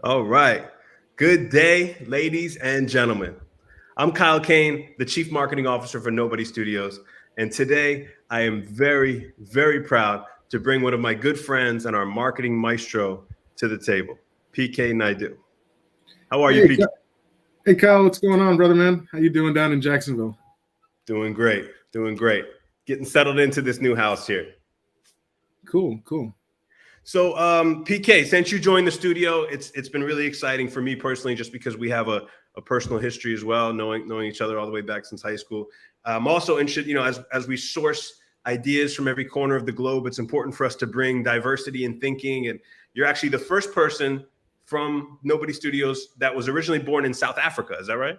All right. Good day, ladies and gentlemen. I'm Kyle Kane, the Chief Marketing Officer for NoPody Studios. And today I am very, very proud to bring one of my good friends and our marketing maestro to the table, PK Naidoo. How are you, Hey, PK? hey, Kyle, what's going on, brother, man? How you doing down in Jacksonville? Doing great. Doing great. Getting settled into this new house here. Cool, cool. So, PK, since you joined the studio, it's been really exciting for me personally, just because we have a personal history as well, knowing each other all the way back since high school. I'm also interested, as we source ideas from every corner of the globe, it's important for us to bring diversity in thinking. And you're actually the first person from NoPody Studios that was originally born in South Africa. Is that right?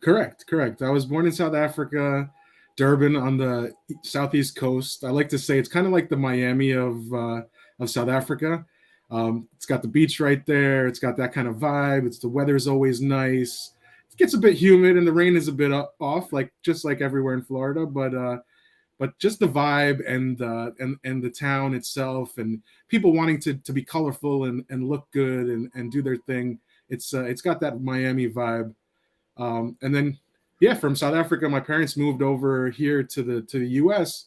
Correct. I was born in South Africa, Durban on the southeast coast. I like to say it's kind of like the Miami of South Africa. It's got the beach right there. It's got that kind of vibe. The weather's always nice. It gets a bit humid and the rain is a bit off, like just like everywhere in Florida. But just the vibe and the town itself and people wanting to be colorful and look good and do their thing. It's got that Miami vibe. And then, yeah, from South Africa, my parents moved over here to the U.S.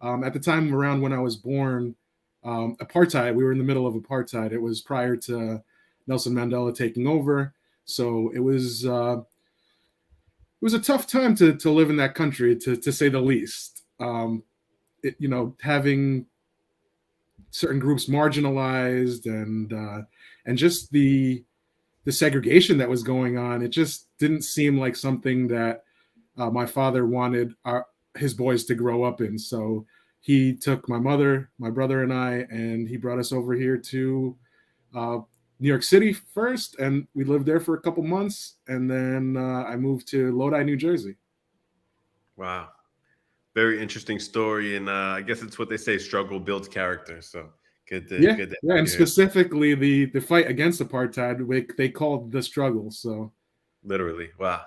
At the time around when I was born, apartheid. We were in the middle of apartheid. It was prior to Nelson Mandela taking over, so it was a tough time to live in that country, to say the least. Having certain groups marginalized and just the segregation that was going on, it just didn't seem like something that my father wanted his boys to grow up in. So he took my mother, my brother, and I, and he brought us over here to New York City first, and we lived there for a couple months, and then I moved to Lodi, New Jersey. Wow. Very interesting story. And I guess it's what they say, struggle builds character. So good to Yeah, have and you here. specifically the fight against apartheid, they called the struggle. So Literally. Wow.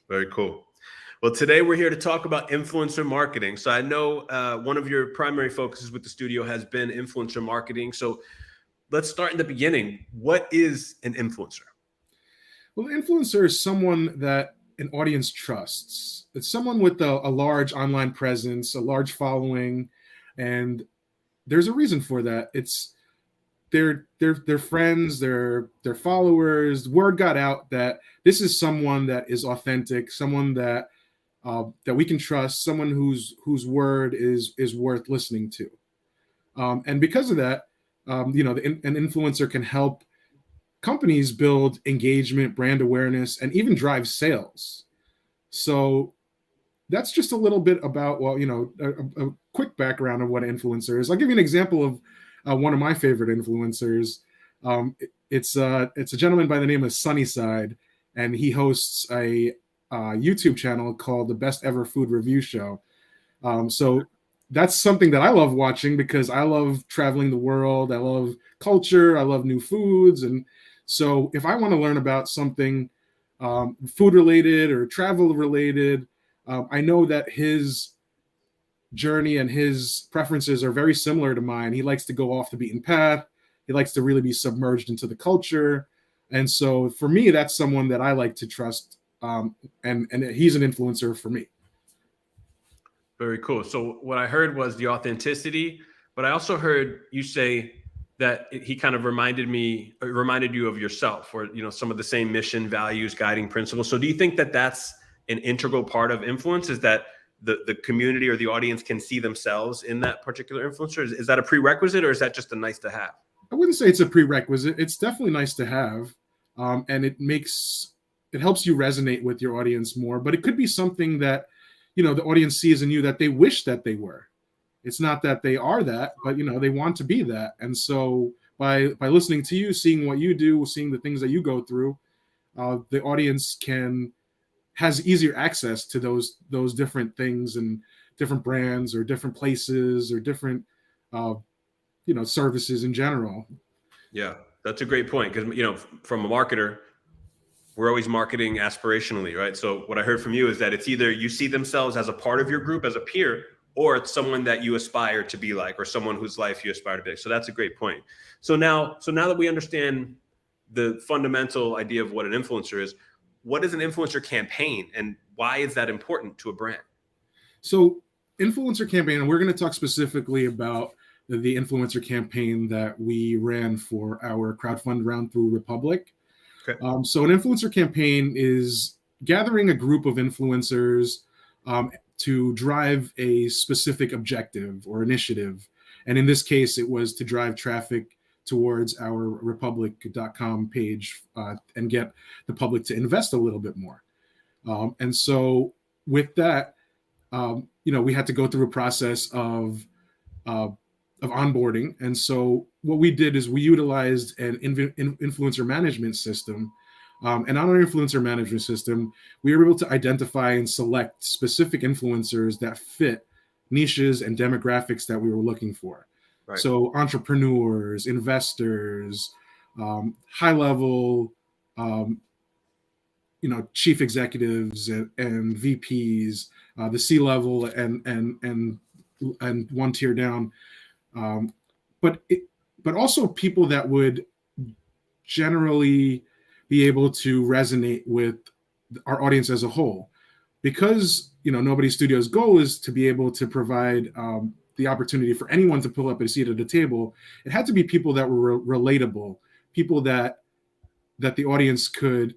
Very cool. Well, today we're here to talk about influencer marketing. So I know one of your primary focuses with the studio has been influencer marketing. So let's start in the beginning. What is an influencer? well, the influencer is someone that an audience trusts. It's someone with a large online presence, a large following, and there's a reason for that. It's their friends, their followers. Word got out that this is someone that is authentic, someone that we can trust, someone whose word is worth listening to. And because of that, an influencer can help companies build engagement, brand awareness, and even drive sales. So that's just a little bit about, a quick background of what an influencer is. I'll give you an example of one of my favorite influencers. It's a gentleman by the name of Sunnyside, and he hosts a YouTube channel called the Best Ever Food Review Show. So that's something that I love watching because I love traveling the world. I love culture. I love new foods. And so if I want to learn about something food related or travel related, I know that his journey and his preferences are very similar to mine. He likes to go off the beaten path. He likes to really be submerged into the culture. And so for me, that's someone that I like to trust. And he's an influencer for me. Very cool. So what I heard was the authenticity, but I also heard you say that he kind of reminded you of yourself, or some of the same mission, values, guiding principles. So do you think that that's an integral part of influence? Is that the community or the audience can see themselves in that particular influencer? Is that a prerequisite, or is that just a nice to have? I wouldn't say it's a prerequisite. It's definitely nice to have, and it helps you resonate with your audience more. But it could be something that the audience sees in you that they wish that they were. It's not that they are that, but they want to be that. And so by listening to you, seeing what you do, seeing the things that you go through, the audience has easier access to those different things and different brands or different places or different services in general. Yeah, that's a great point, because from a marketer, we're always marketing aspirationally, right? So what I heard from you is that it's either you see themselves as a part of your group, as a peer, or it's someone that you aspire to be like, or someone whose life you aspire to be like. So that's a great point. So now that we understand the fundamental idea of what an influencer is, what is an influencer campaign and why is that important to a brand? So influencer campaign, and we're going to talk specifically about the influencer campaign that we ran for our crowdfund round through Republic. Okay. So an influencer campaign is gathering a group of influencers to drive a specific objective or initiative. And in this case, it was to drive traffic towards our republic.com page and get the public to invest a little bit more. And so with that, we had to go through a process of onboarding. And so what we did is we utilized an influencer management system. And on our influencer management system, we were able to identify and select specific influencers that fit niches and demographics that we were looking for. Right. So entrepreneurs, investors, high level, chief executives and VPs, the C-level and one tier down, but also people that would generally be able to resonate with our audience as a whole, because Nobody Studio's goal is to be able to provide the opportunity for anyone to pull up a seat at the table. It had to be people that were relatable, people that the audience could,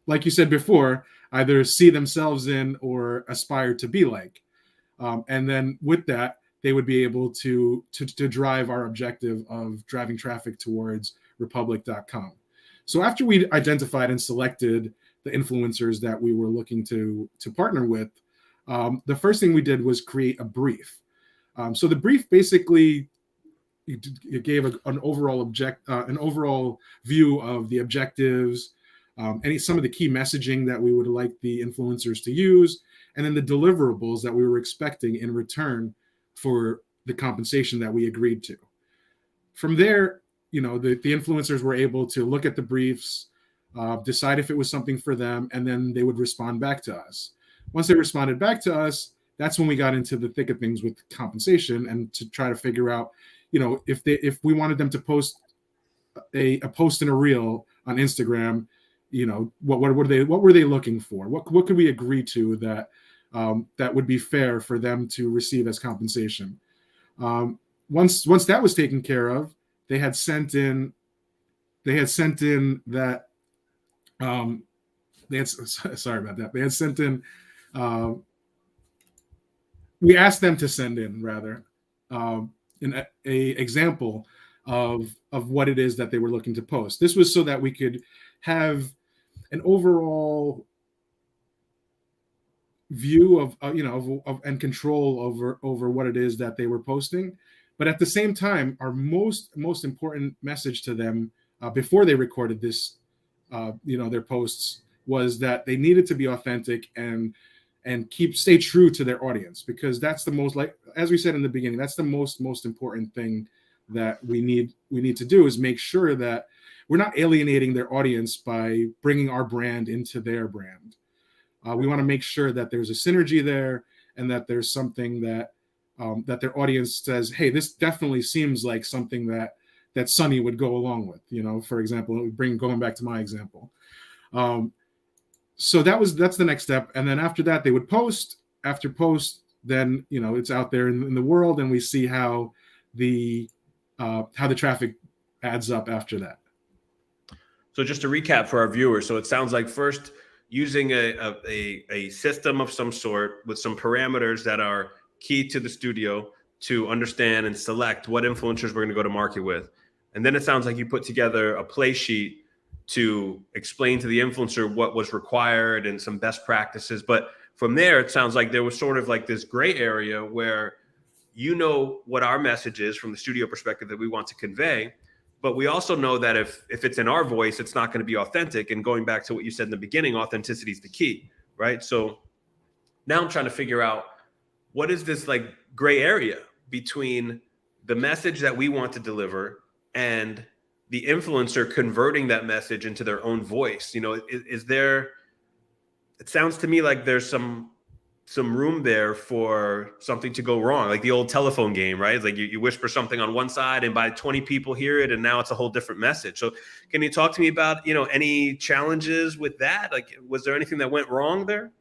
like you said before, either see themselves in or aspire to be like. And then with that, they would be able to drive our objective of driving traffic towards republic.com. So after we identified and selected the influencers that we were looking to partner with, the first thing we did was create a brief. So the brief basically it gave an overall view of the objectives, some of the key messaging that we would like the influencers to use, and then the deliverables that we were expecting in return for the compensation that we agreed to. From there, the influencers were able to look at the briefs, decide if it was something for them, and then they would respond back to us. Once they responded back to us, that's when we got into the thick of things with compensation and to try to figure out, if we wanted them to post a post in a reel on Instagram, what were they looking for? What could we agree to that would be fair for them to receive as compensation? Once that was taken care of, they had sent in that sorry about that. They had sent in. We asked them to send in rather a example of what it is that they were looking to post. This was so that we could have an overall view of and control over what it is that they were posting. But at the same time, our most important message to them before they recorded this, their posts, was that they needed to be authentic and stay true to their audience, because that's the most, like as we said in the beginning, that's the most important thing that we need to do, is make sure that we're not alienating their audience by bringing our brand into their brand. We want to make sure that there's a synergy there, and that there's something that their audience says, hey, this definitely seems like something that Sonny would go along with. For example, going back to my example. So that's the next step, and then after that, they would post. After post, then it's out there in the world, and we see how the traffic adds up after that. So just to recap for our viewers, so it sounds like first using a system of some sort with some parameters that are key to the studio to understand and select what influencers we're going to go to market with. And then it sounds like you put together a play sheet to explain to the influencer what was required and some best practices. But from there, it sounds like there was sort of like this gray area where what our message is from the studio perspective that we want to convey. But we also know that if it's in our voice, it's not going to be authentic. And going back to what you said in the beginning, authenticity is the key, right? So now I'm trying to figure out, what is this like gray area between the message that we want to deliver and the influencer converting that message into their own voice? Is there, it sounds to me like there's some some room there for something to go wrong, like the old telephone game, right? It's like you whisper something on one side and by 20 people hear it, and now it's a whole different message. So can you talk to me about, any challenges with that? Like, was there anything that went wrong there?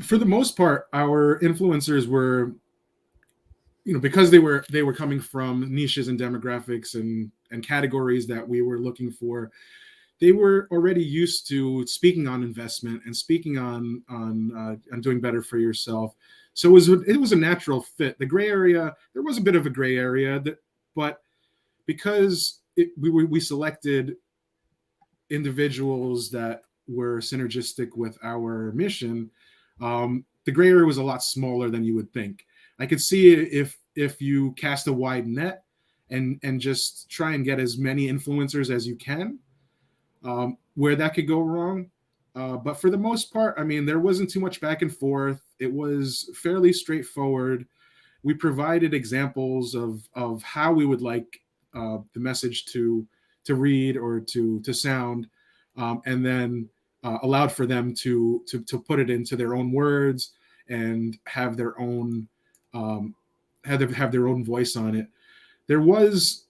For the most part, our influencers were, because they were coming from niches and demographics and categories that we were looking for. They were already used to speaking on investment and speaking on doing better for yourself. So it was a natural fit. The gray area, there was a bit of a gray area, but because we selected individuals that were synergistic with our mission, the gray area was a lot smaller than you would think. I could see if you cast a wide net and just try and get as many influencers as you can, where that could go wrong. But for the most part, I mean, there wasn't too much back and forth. It was fairly straightforward. We provided examples of how we would like the message to read or to sound, and then allowed for them to put it into their own words and have their own have their own voice on it. There was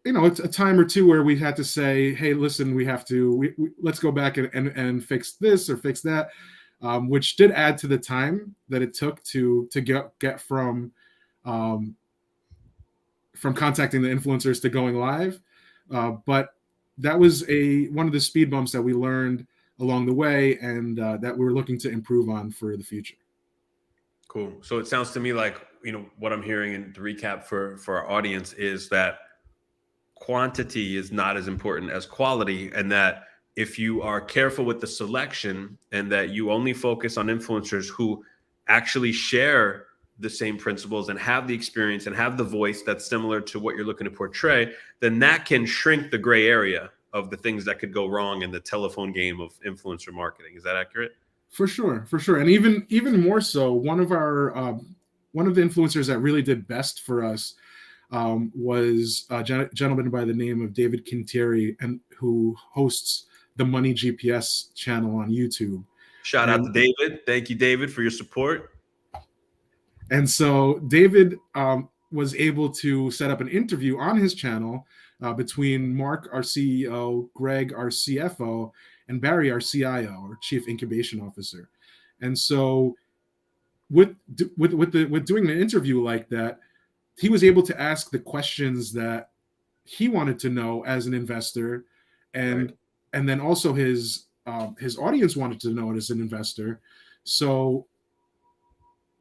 a time or two where we had to say, hey, listen, we have to, let's go back and fix this or fix that, which did add to the time that it took to get from contacting the influencers to going live. But that was one of the speed bumps that we learned along the way, and that we were looking to improve on for the future. Cool. So it sounds to me like, what I'm hearing, and to recap for our audience, is that quantity is not as important as quality, and that if you are careful with the selection and that you only focus on influencers who actually share the same principles and have the experience and have the voice that's similar to what you're looking to portray, then that can shrink the gray area of the things that could go wrong in the telephone game of influencer marketing. Is that accurate? For sure. And even more so, one of the influencers that really did best for us was a gentleman by the name of David Quintieri, and who hosts the Money GPS channel on YouTube. Shout out to David. Thank you, David, for your support. And so David was able to set up an interview on his channel between Mark, our CEO, Greg, our CFO, and Barry, our CIO, or Chief Incubation Officer. And so with doing an interview like that, he was able to ask the questions that he wanted to know as an investor, and then also his audience wanted to know it as an investor. So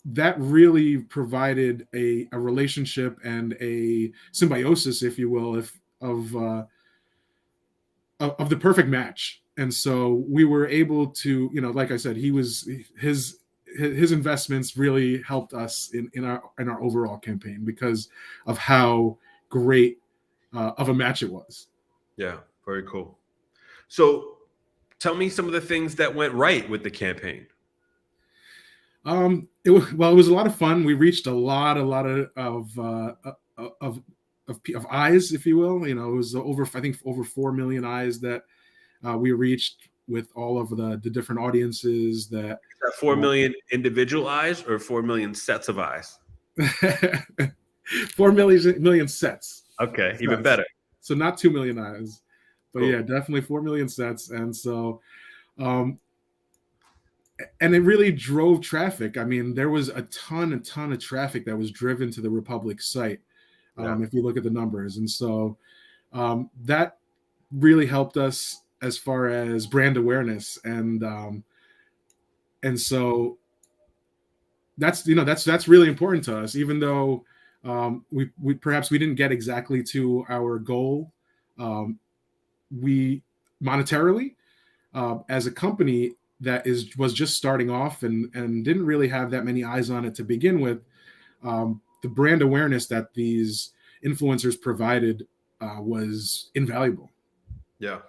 that really provided a relationship and a symbiosis, if you will, of the perfect match. And so we were able to, like I said, his investments really helped us in our overall campaign because of how great of a match it was. Yeah, very cool. So tell me some of the things that went right with the campaign. It was a lot of fun. We reached a lot of eyes, if you will. It was over 4 million eyes that we reached with all of the different audiences. That 4 million individual eyes or 4 million sets of eyes? 4 million sets. Okay, sets. Even better. So not 2 million eyes, but cool. Yeah, definitely 4 million sets. And so, and it really drove traffic. I mean, there was a ton of traffic that was driven to the Republic site, if you look at the numbers. And so that really helped us as far as brand awareness. And so that's really important to us, even though we perhaps we didn't get exactly to our goal. We monetarily, as a company that was just starting off and didn't really have that many eyes on it to begin with, the brand awareness that these influencers provided was invaluable. Yeah,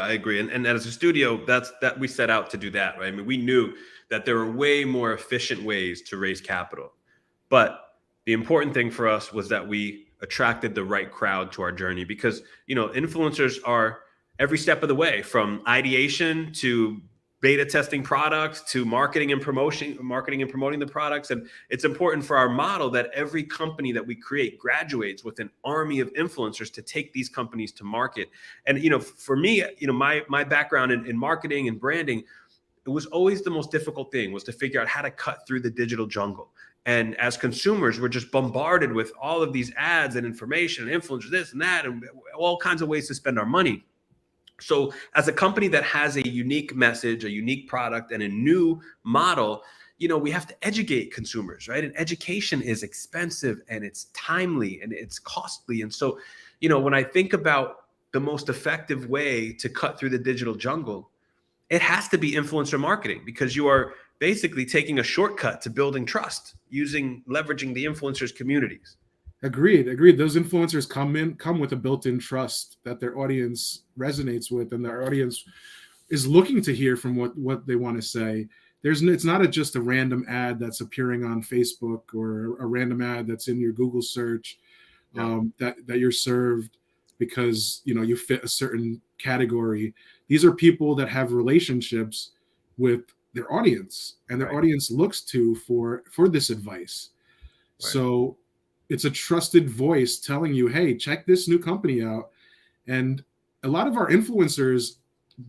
I agree. And as a studio, that we set out to do that, right? I mean, we knew that there were way more efficient ways to raise capital, but the important thing for us was that we attracted the right crowd to our journey, because influencers are every step of the way, from ideation to beta testing products to marketing and promoting the products. And it's important for our model that every company that we create graduates with an army of influencers to take these companies to market. And, for me, my background in marketing and branding, it was always the most difficult thing, was to figure out how to cut through the digital jungle. And as consumers, we're just bombarded with all of these ads and information and influencers, this and that, and all kinds of ways to spend our money. So as a company that has a unique message, a unique product, and a new model, we have to educate consumers, right? And education is expensive, and it's timely, and it's costly. And so, when I think about the most effective way to cut through the digital jungle, it has to be influencer marketing, because you are basically taking a shortcut to building trust, leveraging the influencers' communities. Agreed. Those influencers come with a built-in trust that their audience resonates with, and their audience is looking to hear from what they want to say. It's not just a random ad that's appearing on Facebook, or a random ad that's in your Google search, that you're served because you fit a certain category. These are people that have relationships with their audience, and their audience looks to for this advice. Right. So it's a trusted voice telling you, hey, check this new company out. And a lot of our influencers,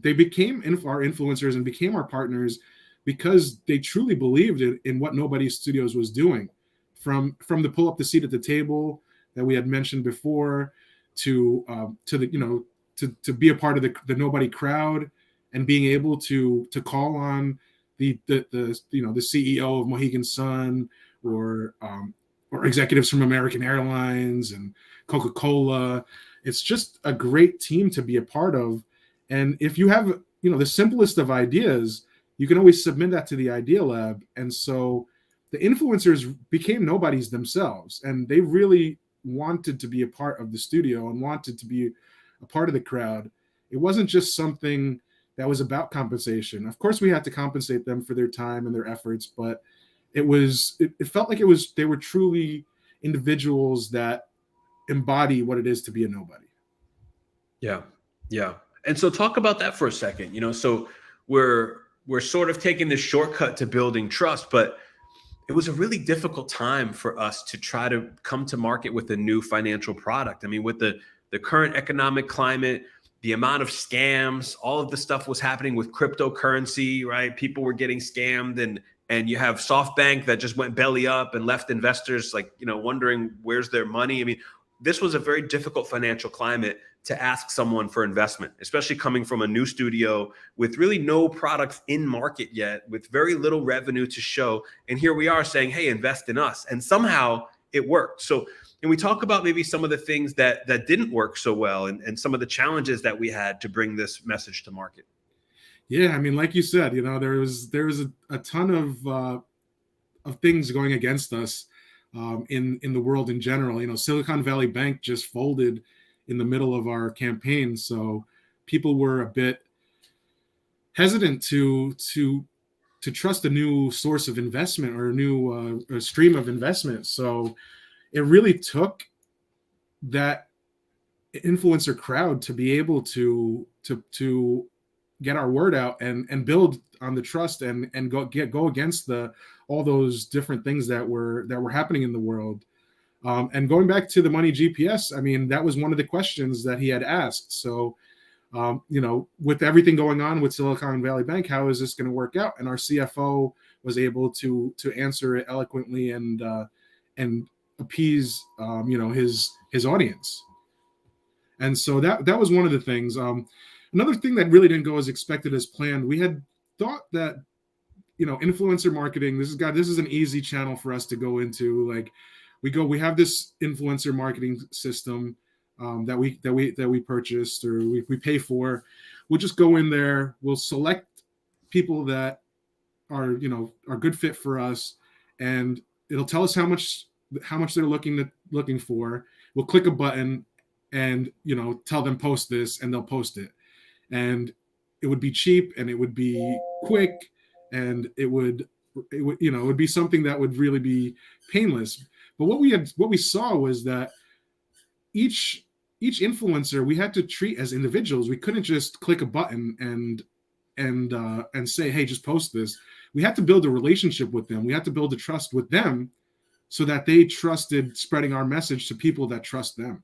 they became our influencers and became our partners because they truly believed in what NoPody Studios was doing. From the pull up the seat at the table that we had mentioned before, to to be a part of the NoPody crowd, and being able to call on the CEO of Mohegan Sun, or executives from American Airlines and Coca-Cola. It's just a great team to be a part of. And if you have, the simplest of ideas, you can always submit that to the Idea Lab. And so the influencers became nobodies themselves, and they really wanted to be a part of the studio and wanted to be a part of the crowd. It wasn't just something that was about compensation. Of course, we had to compensate them for their time and their efforts, but it felt like they were truly individuals that embody what it is to be a nobody. Yeah. And so talk about that for a second. So we're sort of taking this shortcut to building trust, but it was a really difficult time for us to try to come to market with a new financial product. I mean, with the current economic climate, the amount of scams, all of the stuff was happening with cryptocurrency, right? People were getting scammed, and you have SoftBank that just went belly up and left investors wondering where's their money. I mean, this was a very difficult financial climate to ask someone for investment, especially coming from a new studio with really no products in market yet, with very little revenue to show. And here we are saying, hey, invest in us. And somehow it worked. So, and we talk about maybe some of the things that didn't work so well, and some of the challenges that we had to bring this message to market. Yeah, I mean, like you said, there was a ton of things going against us in the world in general. Silicon Valley Bank just folded in the middle of our campaign, so people were a bit hesitant to trust a new source of investment, or a new stream of investment. So it really took that influencer crowd to be able to get our word out and build on the trust, and go against all those different things that were happening in the world. And going back to the money GPS, I mean, that was one of the questions that he had asked. So, with everything going on with Silicon Valley Bank, how is this going to work out? And our CFO was able to answer it eloquently and appease, his audience. And so that was one of the things. Another thing that really didn't go as expected as planned, we had thought that, influencer marketing, this is an easy channel for us to go into. Like, we have this influencer marketing system that we purchased, or we pay for. We'll just go in there. We'll select people that are good fit for us, and it'll tell us how much they're looking for. We'll click a button and tell them post this, and they'll post it. And it would be cheap, and it would be quick, and it would be something that would really be painless. But what we saw was that each influencer we had to treat as individuals. We couldn't just click a button and say, hey, just post this. We had to build a relationship with them. We had to build a trust with them so that they trusted spreading our message to people that trust them.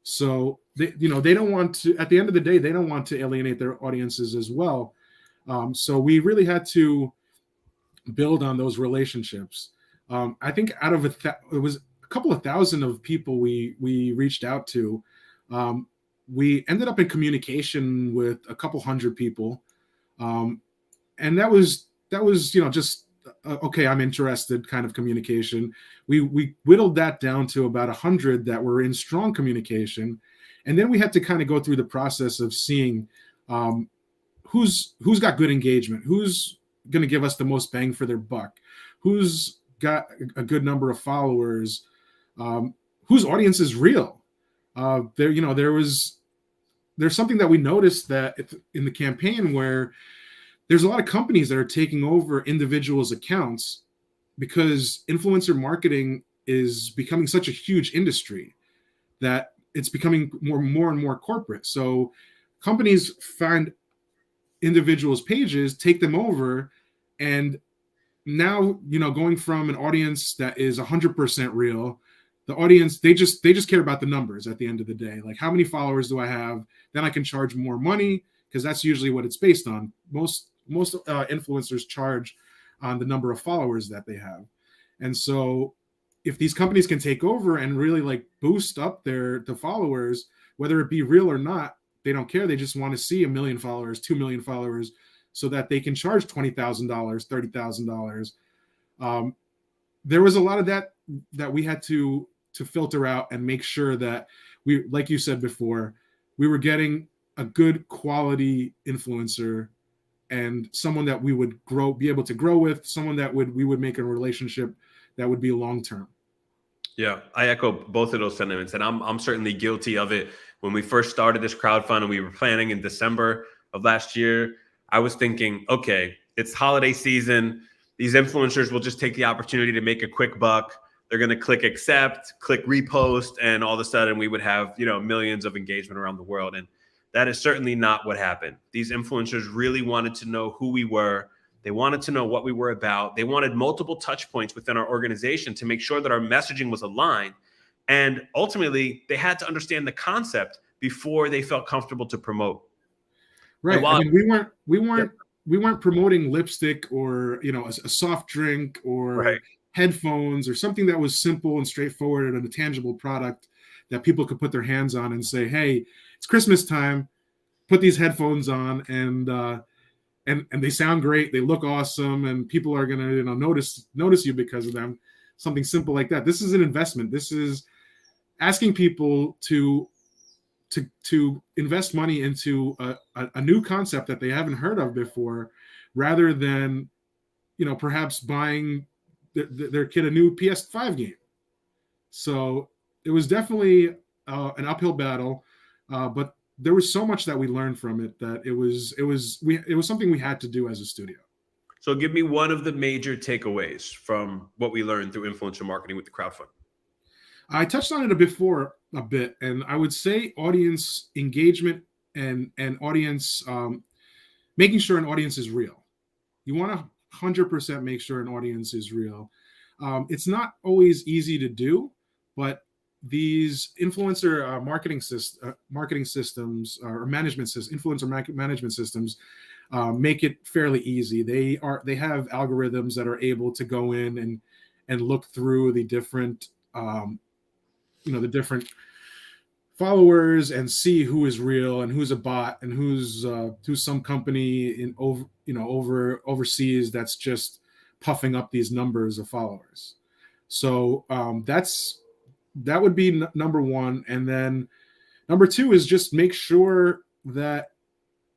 So they don't want to, at the end of the day, they don't want to alienate their audiences as well. So we really had to build on those relationships. I think out of it was a couple of thousand of people we reached out to. We ended up in communication with a couple hundred people, and that was just okay, I'm interested kind of communication. We whittled that down to about 100 that were in strong communication, and then we had to kind of go through the process of seeing who's got good engagement, who's going to give us the most bang for their buck, who's got a good number of followers, whose audience is real. There's something that we noticed that in the campaign where there's a lot of companies that are taking over individuals' accounts because influencer marketing is becoming such a huge industry that it's becoming more and more corporate. So companies find individuals' pages, take them over, and now going from an audience that is 100% real, the audience they just care about the numbers at the end of the day. Like, how many followers do I have? Then I can charge more money, because that's usually what it's based on. Most influencers charge on the number of followers that they have. And so if these companies can take over and really like boost up the followers, whether it be real or not, they don't care. They just want to see 1 million followers, 2 million followers, so that they can charge $20,000, $30,000. There was a lot of that we had to filter out and make sure that we, like you said before, we were getting a good quality influencer and someone that we would be able to grow with, someone that we would make a relationship that would be long-term. Yeah, I echo both of those sentiments, and I'm certainly guilty of it. When we first started this crowdfund and we were planning in December of last year, I was thinking, okay, it's holiday season. These influencers will just take the opportunity to make a quick buck. They're going to click accept, click repost, and all of a sudden we would have, millions of engagement around the world. And that is certainly not what happened. These influencers really wanted to know who we were. They wanted to know what we were about. They wanted multiple touch points within our organization to make sure that our messaging was aligned. And ultimately, they had to understand the concept before they felt comfortable to promote. Right. I mean, we weren't promoting lipstick or a soft drink or headphones or something that was simple and straightforward and a tangible product that people could put their hands on and say, hey, it's Christmas time, put these headphones on, and they sound great, they look awesome, and people are gonna notice you because of them. Something simple like that. This is an investment. This is asking people to invest money into a new concept that they haven't heard of before, rather than perhaps buying their kid a new PS5 game. So it was definitely an uphill battle, but there was so much that we learned from it that it was something we had to do as a studio. So give me one of the major takeaways from what we learned through influencer marketing with the crowdfund. I touched on it before a bit, and I would say audience engagement and audience, making sure an audience is real. You want to 100% make sure an audience is real. It's not always easy to do, but these influencer marketing systems or influencer management systems make it fairly easy. They have algorithms that are able to go in and look through the different the different followers and see who is real and who's a bot and who's some company overseas that's just puffing up these numbers of followers. So that would be number one. And then number two is just make sure that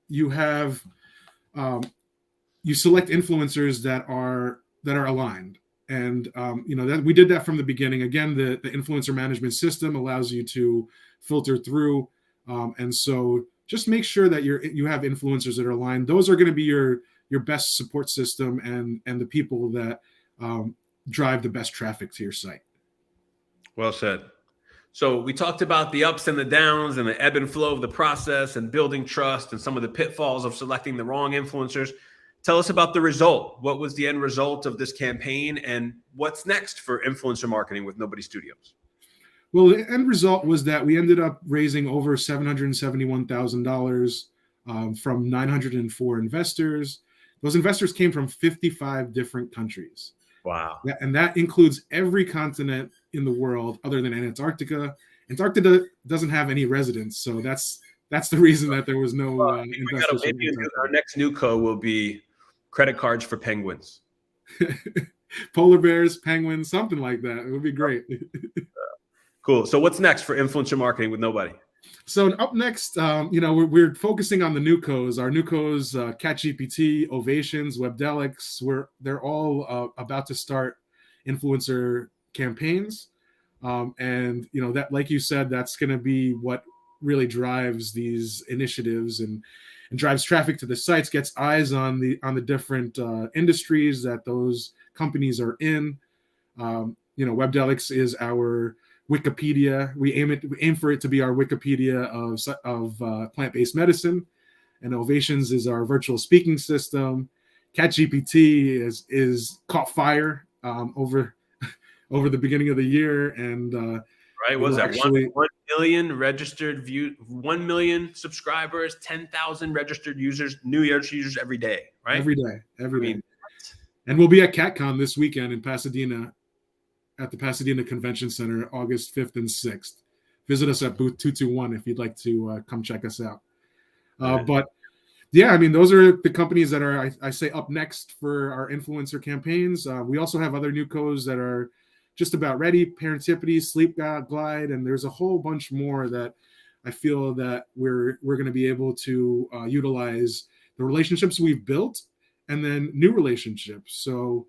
you have you select influencers that are aligned. And that we did that from the beginning. Again, the influencer management system allows you to filter through, and so just make sure that you have influencers that are aligned. Those are going to be your best support system and the people that drive the best traffic to your site. Well said. So we talked about the ups and the downs and the ebb and flow of the process and building trust and some of the pitfalls of selecting the wrong influencers. Tell us about the result. What was the end result of this campaign, and what's next for influencer marketing with NoPody Studios? Well, the end result was that we ended up raising over $771,000 from 904 investors. Those investors came from 55 different countries. Wow. And that includes every continent in the world other than Antarctica. Antarctica doesn't have any residents, so that's the reason that there was no investors. Maybe our next new co will be credit cards for penguins. Polar bears, penguins, something like that. It would be great. Cool. So what's next for influencer marketing with NoPody? So up next, we're focusing on the newcos. Our newcos, ChatGPT, Ovations, Webdelics, they're all about to start influencer campaigns, and that, like you said, that's going to be what really drives these initiatives and drives traffic to the sites, gets eyes on the different industries that those companies are in. Webdelics is our Wikipedia. We aim for it to be our Wikipedia of plant-based medicine, and Ovations is our virtual speaking system. ChatGPT is caught fire over the beginning of the year, and right, was that 1 million registered 1 million subscribers, 10,000 registered users, new users every day, right? Every day. And we'll be at CatCon this weekend in Pasadena, at the Pasadena Convention Center, August 5th and 6th. Visit us at booth 221 if you'd like to come check us out. But yeah, I mean, those are the companies that are, I say, up next for our influencer campaigns. We also have other newcos that are just about ready: Parentipity, Sleep Glide, and there's a whole bunch more that I feel that we're going to be able to utilize the relationships we've built and then new relationships. So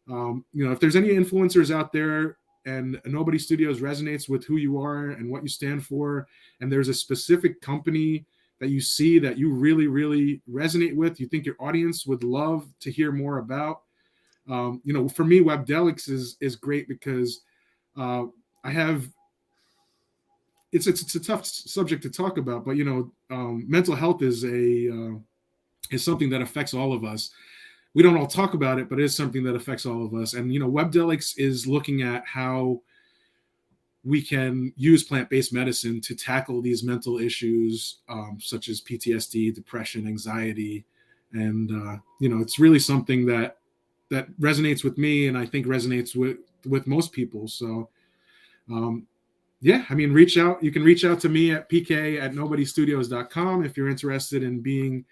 if there's any influencers out there and NoPody Studios resonates with who you are and what you stand for, and there's a specific company that you see that you really, really resonate with, you think your audience would love to hear more about, for me, Webdelics is great because I have, it's a tough subject to talk about, but mental health is something that affects all of us. We don't all talk about it, but it is something that affects all of us. And, Webdelics is looking at how we can use plant-based medicine to tackle these mental issues, such as PTSD, depression, anxiety. And, it's really something that resonates with me, and I think resonates with most people. So, yeah, I mean, reach out. You can reach out to me at pk@nobodystudios.com if you're interested in being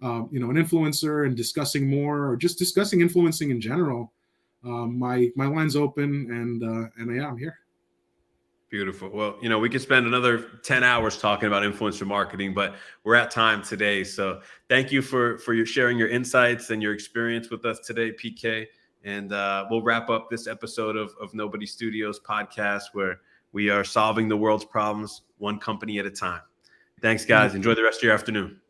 an influencer and discussing more, or just discussing influencing in general. My line's open, and yeah, I'm here. Beautiful. Well, we could spend another 10 hours talking about influencer marketing, but we're at time today. So thank you for your sharing your insights and your experience with us today, PK. And we'll wrap up this episode of NoPody Studios podcast, where we are solving the world's problems one company at a time. Thanks, guys. Enjoy the rest of your afternoon.